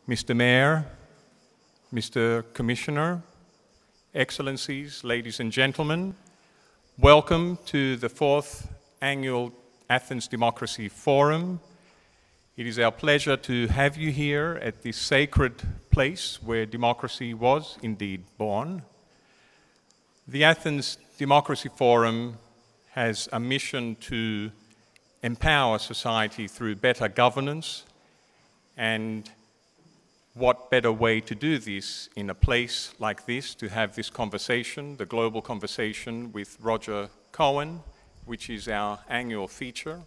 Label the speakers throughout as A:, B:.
A: Mr. Mayor, Mr. Commissioner, Excellencies, ladies and gentlemen, welcome to the 4th Annual Athens Democracy Forum. It is our pleasure to have you here at this sacred place where democracy was indeed born. The Athens Democracy Forum has a mission to empower society through better governance, and what better way to do this in a place like this, to have this conversation, the global conversation with Roger Cohen, which is our annual feature.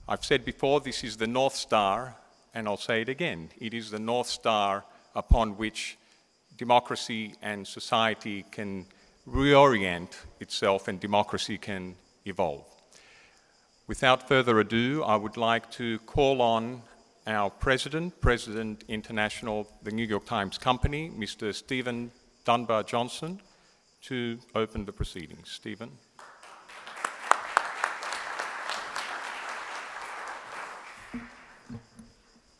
A: I've said before, this is the North Star, and I'll say it again. It is the North Star upon which democracy and society can reorient itself and democracy can evolve. Without further ado, I would like to call on our President International, the New York Times Company, Mr. Stephen Dunbar Johnson, to open the proceedings. Stephen.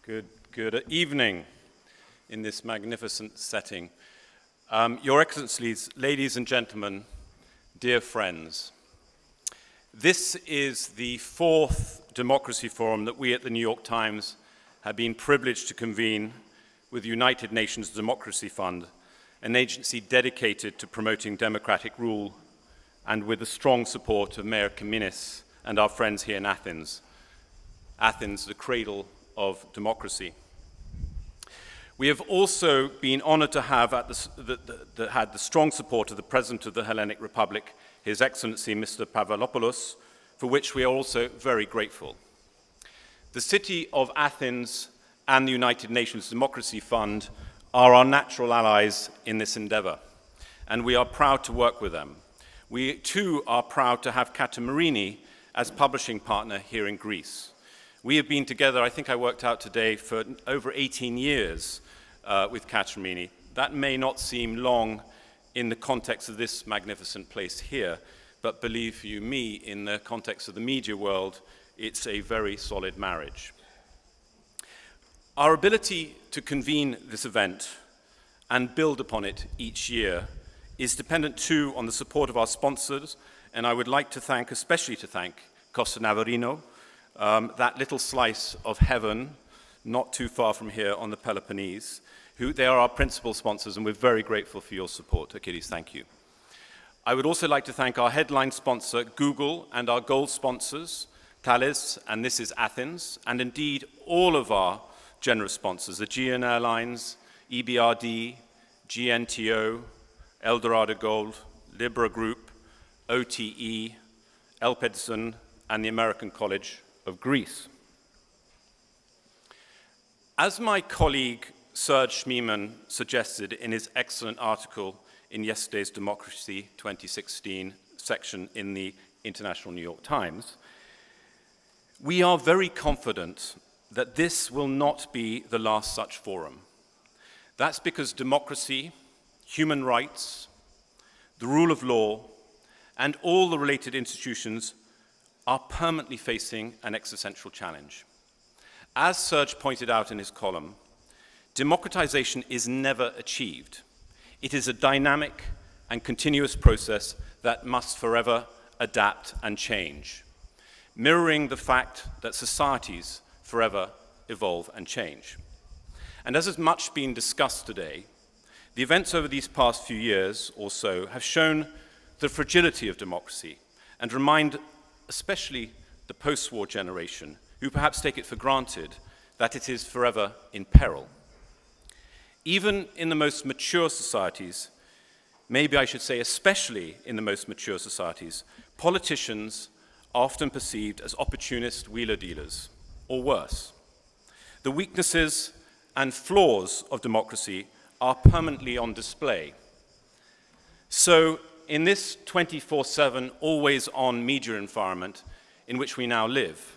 B: Good evening in this magnificent setting. Your Excellencies, ladies and gentlemen, dear friends, this is the 4th Democracy Forum that we at the New York Times have been privileged to convene with the United Nations Democracy Fund, an agency dedicated to promoting democratic rule, and with the strong support of Mayor Kaminis and our friends here in Athens. Athens, the cradle of democracy. We have also been honored to have had the strong support of the President of the Hellenic Republic, His Excellency Mr. Pavlopoulos, for which we are also very grateful. The city of Athens and the United Nations Democracy Fund are our natural allies in this endeavor, and we are proud to work with them. We too are proud to have Kata Marini as publishing partner here in Greece. We have been together, I think I worked out today, for over 18 years with Kata Marini. That may not seem long in the context of this magnificent place here, but believe you me, in the context of the media world, it's a very solid marriage. Our ability to convene this event and build upon it each year is dependent too on the support of our sponsors, and I would like to thank, especially to thank Costa Navarino, that little slice of heaven not too far from here on the Peloponnese. They are our principal sponsors, and we're very grateful for your support. Akiris, thank you. I would also like to thank our headline sponsor, Google, and our gold sponsors, Thales, and This Is Athens, and indeed all of our generous sponsors, Aegean Airlines, EBRD, GNTO, Eldorado Gold, Libra Group, OTE, Elpedson, and the American College of Greece. As my colleague Serge Schmiemann suggested in his excellent article in yesterday's Democracy 2016 section in the International New York Times, we are very confident that this will not be the last such forum. That's because democracy, human rights, the rule of law, and all the related institutions are permanently facing an existential challenge. As Serge pointed out in his column, democratization is never achieved. It is a dynamic and continuous process that must forever adapt and change, mirroring the fact that societies forever evolve and change. And as has much been discussed today, the events over these past few years or so have shown the fragility of democracy and remind especially the post-war generation, who perhaps take it for granted, that it is forever in peril. Even in the most mature societies, maybe I should say especially in the most mature societies, politicians are often perceived as opportunist wheeler dealers, or worse. The weaknesses and flaws of democracy are permanently on display. So in this 24/7, always-on media environment in which we now live,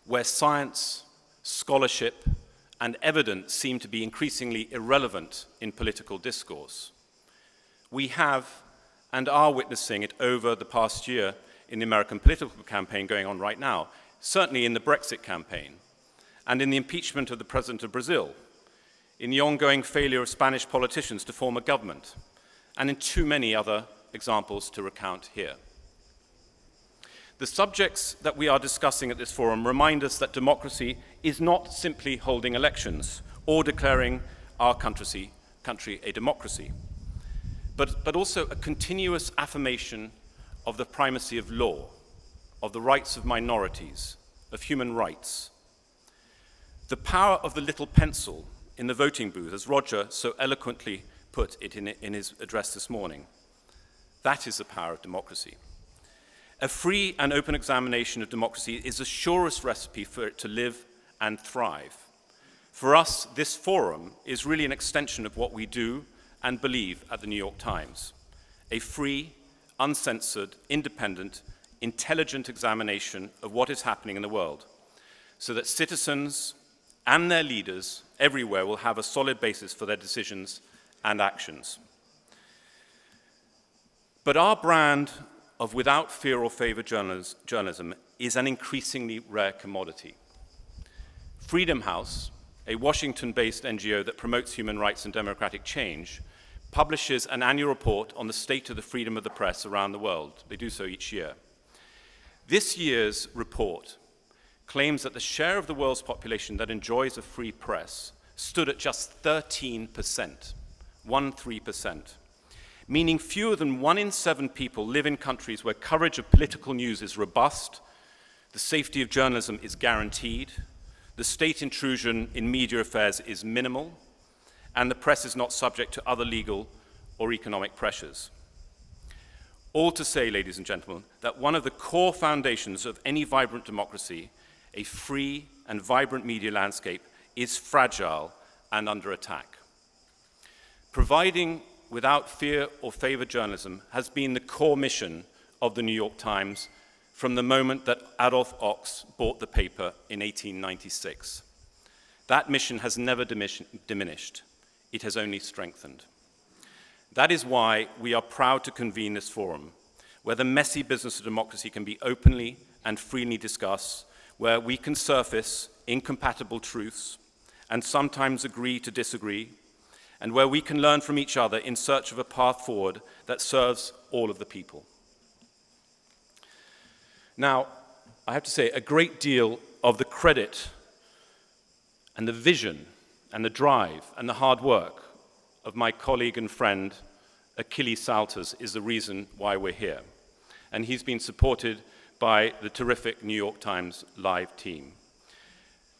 B: where science, scholarship, and evidence seem to be increasingly irrelevant in political discourse, we have and are witnessing it over the past year in the American political campaign going on right now, certainly in the Brexit campaign, and in the impeachment of the President of Brazil, in the ongoing failure of Spanish politicians to form a government, and in too many other examples to recount here. The subjects that we are discussing at this forum remind us that democracy is not simply holding elections or declaring our country a democracy, but also a continuous affirmation of the primacy of law, of the rights of minorities, of human rights. The power of the little pencil in the voting booth, as Roger so eloquently put it in his address this morning, that is the power of democracy. A free and open examination of democracy is the surest recipe for it to live and thrive. For us, this forum is really an extension of what we do and believe at the New York Times. A free, uncensored, independent, intelligent examination of what is happening in the world, so that citizens and their leaders everywhere will have a solid basis for their decisions and actions. But our brand of without fear or favor journalism is an increasingly rare commodity. Freedom House, a Washington-based NGO that promotes human rights and democratic change, publishes an annual report on the state of the freedom of the press around the world. They do so each year. This year's report claims that the share of the world's population that enjoys a free press stood at just 13%, 13%, meaning fewer than 1 in 7 people live in countries where coverage of political news is robust, the safety of journalism is guaranteed, the state intrusion in media affairs is minimal, and the press is not subject to other legal or economic pressures. All to say, ladies and gentlemen, that one of the core foundations of any vibrant democracy, a free and vibrant media landscape, is fragile and under attack. Providing without fear or favor journalism has been the core mission of the New York Times from the moment that Adolph Ochs bought the paper in 1896. That mission has never diminished. It has only strengthened. That is why we are proud to convene this forum, where the messy business of democracy can be openly and freely discussed, where we can surface incompatible truths and sometimes agree to disagree, and where we can learn from each other in search of a path forward that serves all of the people. Now, I have to say, a great deal of the credit and the vision and the drive and the hard work of my colleague and friend, Achilles Salters, is the reason why we're here. And he's been supported by the terrific New York Times Live team.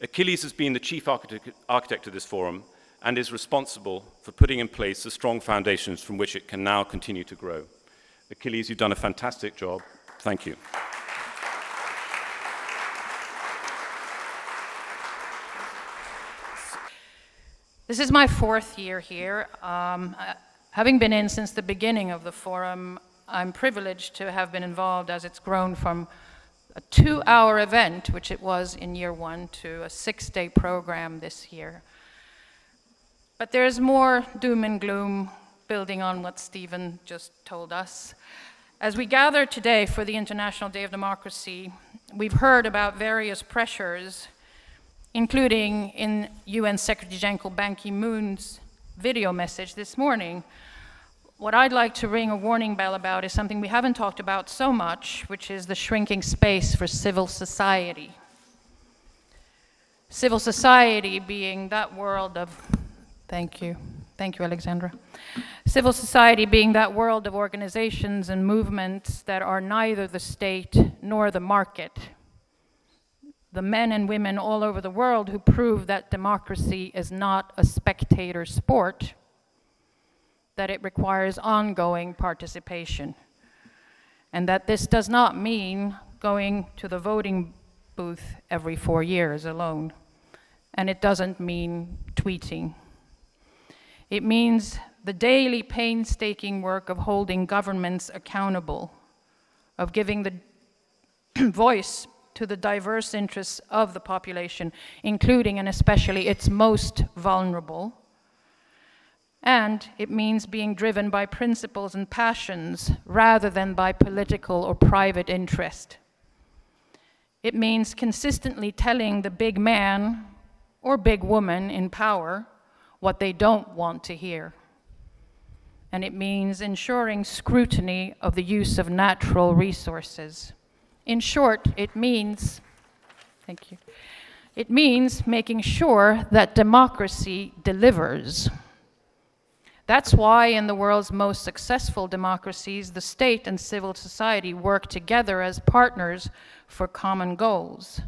B: Achilles has been the chief architect of this forum and is responsible for putting in place the strong foundations from which it can now continue to grow. Achilles, you've done a fantastic job. Thank you.
C: This is my 4th year here. Having been in since the beginning of the forum, I'm privileged to have been involved as it's grown from a 2-hour event, which it was in year 1, to a 6-day program this year. But there's more doom and gloom building on what Stephen just told us. As we gather today for the International Day of Democracy, we've heard about various pressures, including in UN Secretary General Ban Ki-moon's video message this morning. What I'd like to ring a warning bell about is something we haven't talked about so much, which is the shrinking space for civil society. Civil society being that world of, thank you, Alexandra. Civil society being that world of organizations and movements that are neither the state nor the market. The men and women all over the world who prove that democracy is not a spectator sport, that it requires ongoing participation, and that this does not mean going to the voting booth every 4 years alone, and it doesn't mean tweeting. It means the daily painstaking work of holding governments accountable, of giving the voice to the diverse interests of the population, including and especially its most vulnerable. And it means being driven by principles and passions rather than by political or private interest. It means consistently telling the big man or big woman in power what they don't want to hear. And it means ensuring scrutiny of the use of natural resources. In short, it means, thank you, it means making sure that democracy delivers. That's why in the world's most successful democracies, the state and civil society work together as partners for common goals.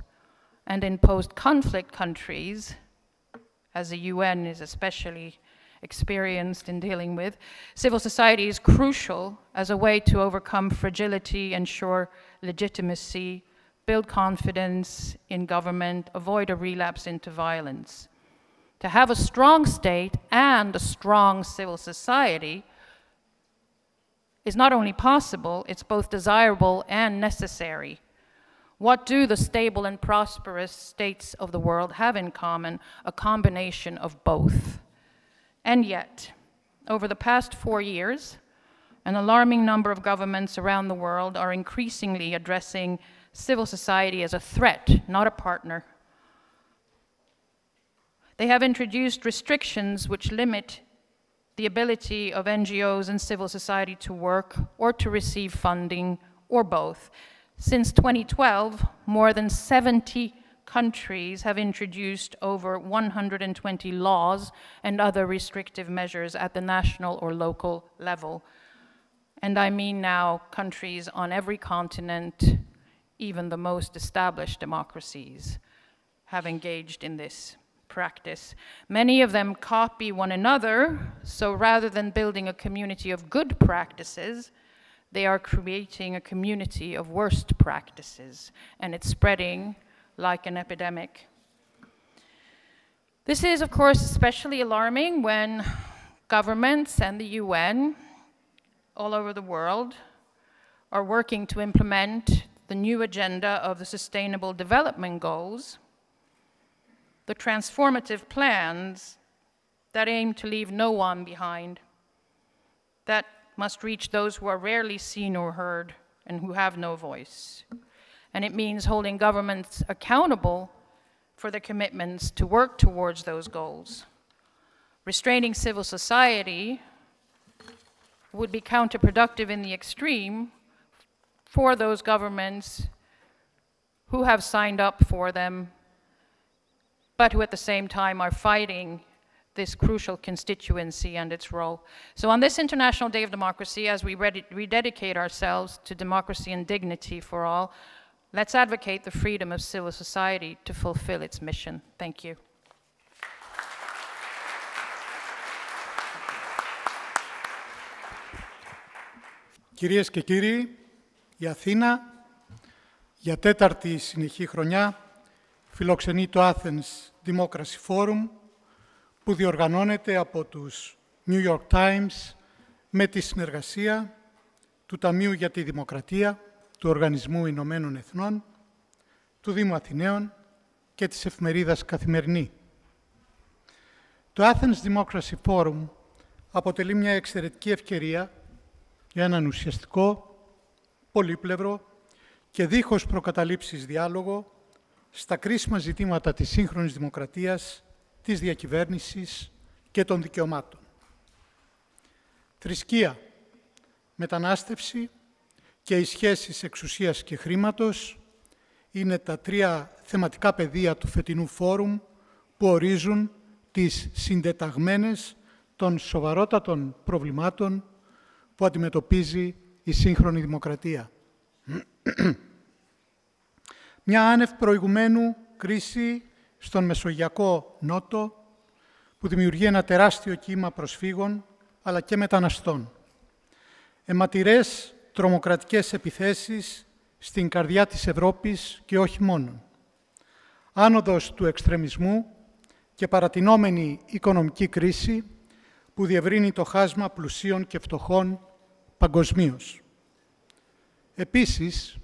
C: And in post-conflict countries, as the UN is especially experienced in dealing with, civil society is crucial as a way to overcome fragility, ensure legitimacy, build confidence in government, avoid a relapse into violence. To have a strong state and a strong civil society is not only possible, it's both desirable and necessary. What do the stable and prosperous states of the world have in common? A combination of both. And yet, over the past 4 years, an alarming number of governments around the world are increasingly addressing civil society as a threat, not a partner. They have introduced restrictions which limit the ability of NGOs and civil society to work or to receive funding, or both. Since 2012, more than 70 countries have introduced over 120 laws and other restrictive measures at the national or local level. And I mean now countries on every continent, even the most established democracies, have engaged in this practice. Many of them copy one another, so rather than building a community of good practices, they are creating a community of worst practices, and it's spreading like an epidemic. This is, of course, especially alarming when governments and the UN all over the world are working to implement the new agenda of the Sustainable Development Goals, the transformative plans that aim to leave no one behind, that must reach those who are rarely seen or heard and who have no voice. And it means holding governments accountable for their commitments to work towards those goals. Restraining civil society would be counterproductive in the extreme for those governments who have signed up for them, but who at the same time are fighting this crucial constituency and its role. So on this International Day of Democracy, as we rededicate ourselves to democracy and dignity for all, let's advocate the freedom of civil society to fulfill its mission. Thank you.
D: Κυρίες και κύριοι, η Αθήνα για τέταρτη συνεχή χρονιά φιλοξενεί το Athens Democracy Forum, που διοργανώνεται από τους New York Times με τη συνεργασία του Ταμείου για τη Δημοκρατία, του Οργανισμού Ηνωμένων Εθνών, του Δήμου Αθηναίων και της εφημερίδας Καθημερινή. Το Athens Democracy Forum αποτελεί μια εξαιρετική ευκαιρία για έναν ουσιαστικό, πολύπλευρο και δίχως προκαταλήψεις διάλογο στα κρίσιμα ζητήματα της σύγχρονης δημοκρατίας, της διακυβέρνησης και των δικαιωμάτων. Θρησκεία, μετανάστευση και οι σχέσεις εξουσίας και χρήματος είναι τα τρία θεματικά πεδία του φετινού φόρουμ που ορίζουν τις συντεταγμένες των σοβαρότατων προβλημάτων που αντιμετωπίζει η σύγχρονη δημοκρατία. Μια άνευ προηγουμένου κρίση στον Μεσογειακό Νότο που δημιουργεί ένα τεράστιο κύμα προσφύγων αλλά και μεταναστών. Αιματηρές τρομοκρατικές επιθέσεις στην καρδιά της Ευρώπης και όχι μόνον. Άνοδος του εξτρεμισμού και παρατηνόμενη οικονομική κρίση που διευρύνει το χάσμα πλουσίων και φτωχών παγκοσμίως. Επίσης,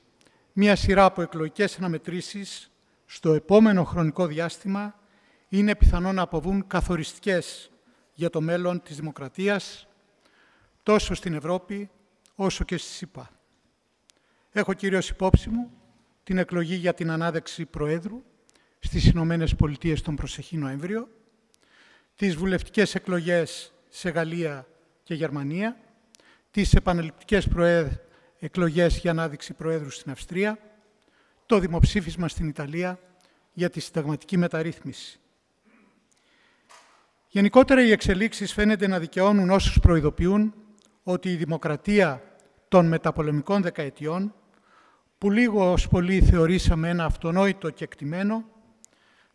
D: μία σειρά από εκλογικές αναμετρήσεις στο επόμενο χρονικό διάστημα είναι πιθανό να αποβούν καθοριστικές για το μέλλον της δημοκρατίας, τόσο στην Ευρώπη όσο και στη ΣΥΠΑ. Έχω κυρίως υπόψη μου την εκλογή για την ανάδεξη Προέδρου στις Ηνωμένες Πολιτείες τον προσεχή Νοέμβριο, τις βουλευτικές εκλογές σε Γαλλία και Γερμανία, τις επαναληπτικές εκλογές για ανάδειξη προέδρου στην Αυστρία, το δημοψήφισμα στην Ιταλία για τη συνταγματική μεταρρύθμιση. Γενικότερα, οι εξελίξεις φαίνεται να δικαιώνουν όσους προειδοποιούν ότι η δημοκρατία των μεταπολεμικών δεκαετιών, που λίγο ως πολύ θεωρήσαμε ένα αυτονόητο κεκτημένο,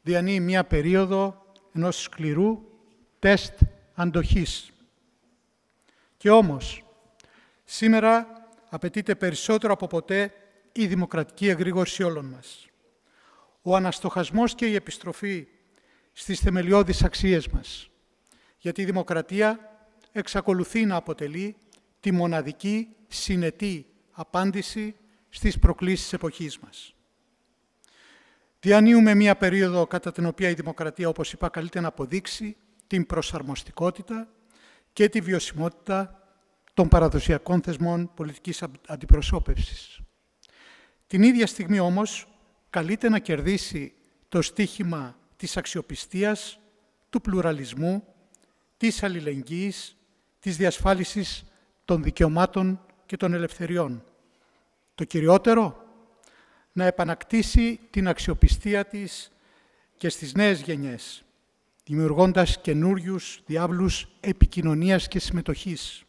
D: διανύει μια περίοδο ενός σκληρού τεστ αντοχής. Και όμως, σήμερα απαιτείται περισσότερο από ποτέ η δημοκρατική εγρήγορση όλων μας. Ο αναστοχασμός και η επιστροφή στις θεμελιώδεις αξίες μας. Γιατί η δημοκρατία εξακολουθεί να αποτελεί τη μοναδική συνετή απάντηση στις προκλήσεις της εποχής μας. Διανύουμε μία περίοδο κατά την οποία η δημοκρατία, όπως είπα, καλείται να αποδείξει την προσαρμοστικότητα και τη βιωσιμότητα των παραδοσιακών θεσμών πολιτικής αντιπροσώπευσης. Την ίδια στιγμή όμως καλείται να κερδίσει το στίχημα της αξιοπιστίας, του πλουραλισμού, της αλληλεγγύης, της διασφάλισης των δικαιωμάτων και των ελευθεριών. Το κυριότερο, να επανακτήσει την αξιοπιστία της και στις νέες γενιές, δημιουργώντας καινούριους διάβλους επικοινωνίας και συμμετοχής.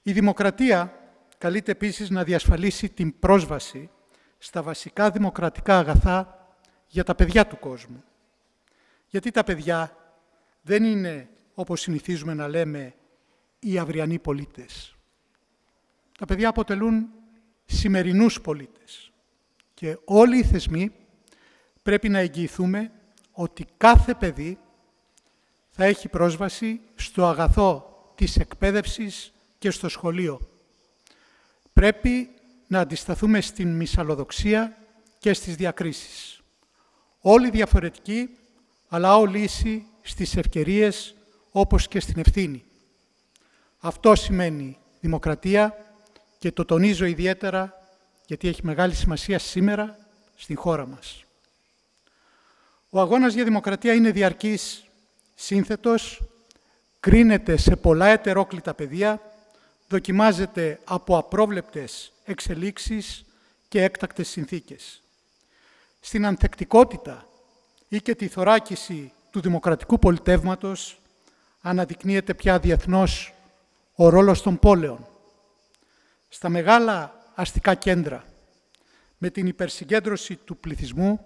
D: Η δημοκρατία καλείται επίσης να διασφαλίσει την πρόσβαση στα βασικά δημοκρατικά αγαθά για τα παιδιά του κόσμου. Γιατί τα παιδιά δεν είναι, όπως συνηθίζουμε να λέμε, οι αυριανοί πολίτες. Τα παιδιά αποτελούν σημερινούς πολίτες. Και όλοι οι θεσμοί πρέπει να εγγυηθούμε ότι κάθε παιδί θα έχει πρόσβαση στο αγαθό της εκπαίδευσης και στο σχολείο. Πρέπει να αντισταθούμε στην μυσαλλοδοξία και στις διακρίσεις. Όλοι διαφορετικοί, αλλά όλοι ίσοι στις ευκαιρίες όπως και στην ευθύνη. Αυτό σημαίνει δημοκρατία και το τονίζω ιδιαίτερα γιατί έχει μεγάλη σημασία σήμερα στην χώρα μας. Ο αγώνας για δημοκρατία είναι διαρκής, σύνθετος, κρίνεται σε πολλά ετερόκλητα πεδία, δοκιμάζεται από απρόβλεπτες εξελίξεις και έκτακτες συνθήκες. Στην ανθεκτικότητα ή και τη θωράκιση του δημοκρατικού πολιτεύματος αναδεικνύεται πια διεθνώς ο ρόλος των πόλεων. Στα μεγάλα αστικά κέντρα, με την υπερσυγκέντρωση του πληθυσμού,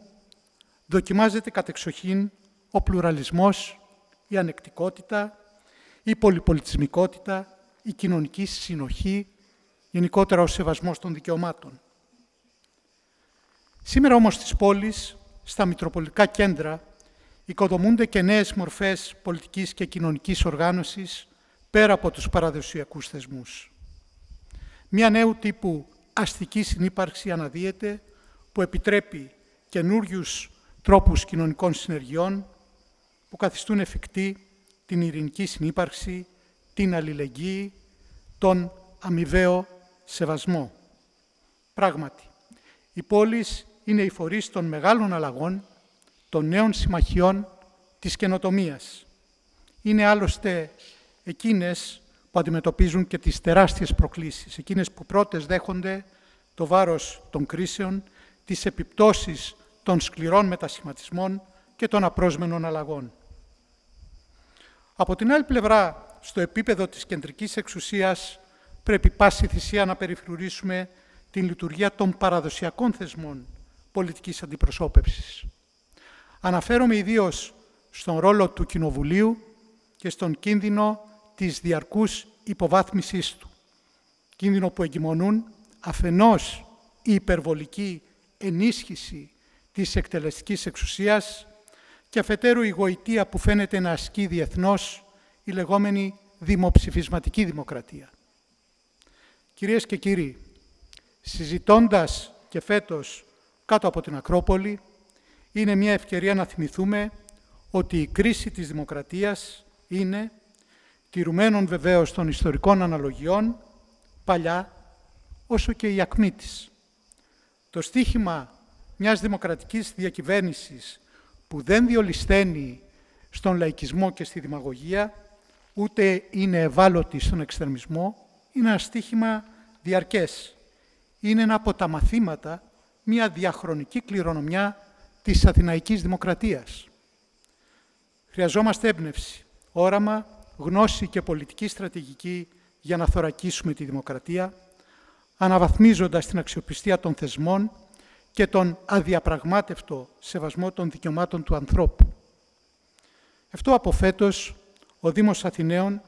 D: δοκιμάζεται κατεξοχήν ο πλουραλισμός, η ανεκτικότητα, η πολυπολιτισμικότητα, η κοινωνική συνοχή, γενικότερα ο σεβασμός των δικαιωμάτων. Σήμερα όμως στις πόλεις, στα μητροπολιτικά κέντρα, οικοδομούνται και νέες μορφές πολιτικής και κοινωνικής οργάνωσης πέρα από τους παραδοσιακούς θεσμούς. Μια νέου τύπου αστική συνύπαρξη αναδύεται που επιτρέπει καινούριους τρόπους κοινωνικών συνεργειών που καθιστούν εφικτή την ειρηνική συνύπαρξη, την αλληλεγγύη, τον αμοιβαίο σεβασμό. Πράγματι, οι πόλεις είναι οι φορείς των μεγάλων αλλαγών, των νέων συμμαχιών, της καινοτομίας. Είναι άλλωστε εκείνες που αντιμετωπίζουν και τις τεράστιες προκλήσεις, εκείνες που πρώτες δέχονται το βάρος των κρίσεων, τις επιπτώσεις των σκληρών μετασχηματισμών και των απρόσμενων αλλαγών. Από την άλλη πλευρά, στο επίπεδο της κεντρικής εξουσίας, πρέπει πάση θυσία να περιφρουρήσουμε την λειτουργία των παραδοσιακών θεσμών πολιτικής αντιπροσώπευσης. Αναφέρομαι ιδίως στον ρόλο του Κοινοβουλίου και στον κίνδυνο της διαρκούς υποβάθμισής του. Κίνδυνο που εγκυμονούν αφενός η υπερβολική ενίσχυση της εκτελεστικής εξουσίας και αφετέρου η γοητεία που φαίνεται να ασκεί διεθνώς η λεγόμενη δημοψηφισματική δημοκρατία. Κυρίες και κύριοι, συζητώντας και φέτος κάτω από την Ακρόπολη, είναι μια ευκαιρία να θυμηθούμε ότι η κρίση της δημοκρατίας είναι, τηρουμένων βεβαίως των ιστορικών αναλογιών, παλιά όσο και η ακμή της. Το στίχημα μιας δημοκρατικής διακυβέρνησης που δεν διολυσθένει στον λαϊκισμό και στη δημαγωγία, ούτε είναι ευάλωτη στον εξτρεμισμό, είναι ένα στοίχημα διαρκές. Είναι ένα από τα μαθήματα, μια διαχρονική κληρονομιά της αθηναϊκής δημοκρατίας. Χρειαζόμαστε έμπνευση, όραμα, γνώση και πολιτική στρατηγική για να θωρακίσουμε τη δημοκρατία, αναβαθμίζοντας την αξιοπιστία των θεσμών και τον αδιαπραγμάτευτο σεβασμό των δικαιωμάτων του ανθρώπου. Αυτό από φέτος ο Δήμος Αθηναίων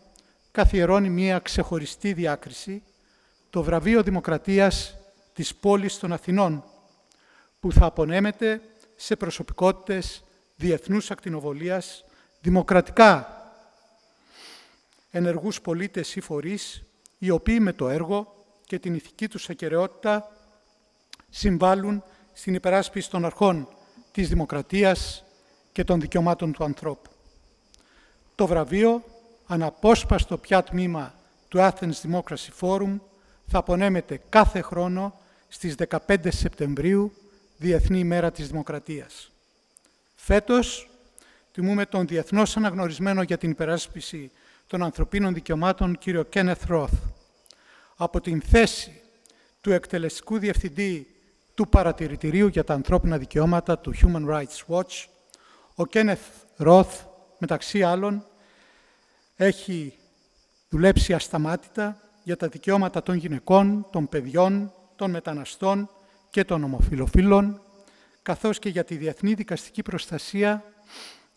D: καθιερώνει μία ξεχωριστή διάκριση, το βραβείο Δημοκρατίας της πόλης των Αθηνών, που θα απονέμεται σε προσωπικότητες διεθνούς ακτινοβολίας, δημοκρατικά ενεργούς πολίτες ή φορείς, οι οποίοι με το έργο και την ηθική τους ακεραιότητα συμβάλλουν στην υπεράσπιση των αρχών της δημοκρατίας και των δικαιωμάτων του ανθρώπου. Το βραβείο, αναπόσπαστο πια τμήμα του Athens Democracy Forum, θα απονέμεται κάθε χρόνο στις 15 Σεπτεμβρίου, Διεθνή ημέρα της Δημοκρατίας. Φέτος, τιμούμε τον διεθνώς αναγνωρισμένο για την υπεράσπιση των ανθρωπίνων δικαιωμάτων κύριο Κένεθ Ρόθ. Από την θέση του εκτελεστικού διευθυντή του Παρατηρητηρίου για τα Ανθρώπινα Δικαιώματα του Human Rights Watch, ο Κένεθ Ρόθ, μεταξύ άλλων, έχει δουλέψει ασταμάτητα για τα δικαιώματα των γυναικών, των παιδιών, των μεταναστών και των ομοφυλοφίλων, καθώς και για τη διεθνή δικαστική προστασία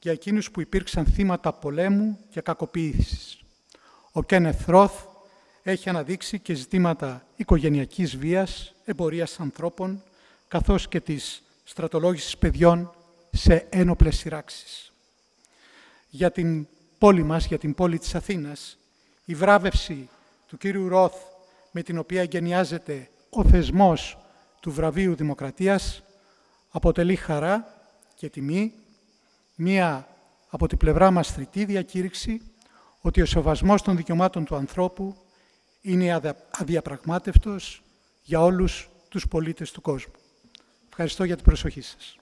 D: για εκείνους που υπήρξαν θύματα πολέμου και κακοποίησης. Ο Κένεθ Ρόθ έχει αναδείξει και ζητήματα οικογενειακής βίας, εμπορίας ανθρώπων, καθώς και της στρατολόγησης παιδιών σε ένοπλες σειράξεις. Για την πόλη μας, για την πόλη της Αθήνας, η βράβευση του κύριου Ρόθ, με την οποία εγκαινιάζεται ο θεσμός του βραβείου Δημοκρατίας, αποτελεί χαρά και τιμή, μία από την πλευρά μας θρητή διακήρυξη ότι ο σεβασμός των δικαιωμάτων του ανθρώπου είναι αδιαπραγμάτευτος για όλους τους πολίτες του κόσμου. Ευχαριστώ για την προσοχή σας.